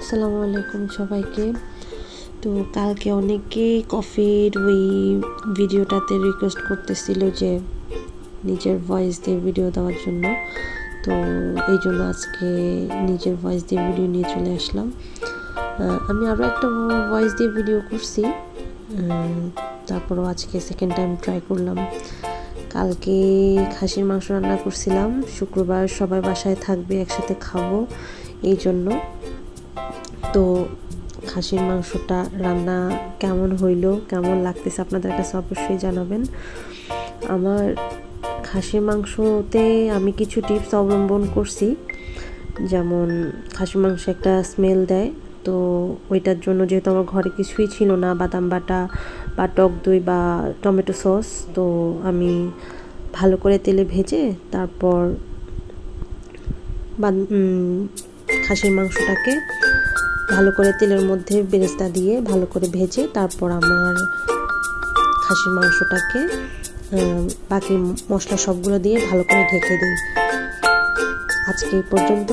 আসসালামু আলাইকুম সবাইকে। তো কালকে অনেকেই কফির ওই ভিডিওটাতে রিকোয়েস্ট করতেছিল যে নিজের ভয়েস দিয়ে ভিডিও দেওয়ার জন্য। তো এই জন্য আজকে নিজের ভয়েস দিয়ে ভিডিও নিয়ে চলে আসলাম। আমি আরও একটা ভয়েস দিয়ে ভিডিও করছি, তারপরও আজকে সেকেন্ড টাইম ট্রাই করলাম। কালকে খাসির মাংস রান্না করছিলাম, শুক্রবার সবাই বাসায় থাকবে, একসাথে খাবো এই জন্য। তো খাসির মাংসটা রান্না কেমন হইলো, কেমন লাগতেছে আপনাদের কাছে অবশ্যই জানাবেন। আমার খাসির মাংসতে আমি কিছু টিপস অবলম্বন করছি, যেমন খাসির মাংস একটা স্মেল দেয়, তো ওইটার জন্য যেহেতু আমার ঘরে কিছুই ছিল না, বাদাম বাটা বা টক দই বা টমেটো সস, তো আমি ভালো করে তেলে ভেজে তারপর খাসির মাংসটাকে ভালো করে তেলের মধ্যে বেরেস্তা দিয়ে ভালো করে ভেজে তারপর আমার খাসির মাংসটাকে বাকি মশলা সবগুলো দিয়ে ভালো করে ঢেকে দিই। আজকে এই পর্যন্ত।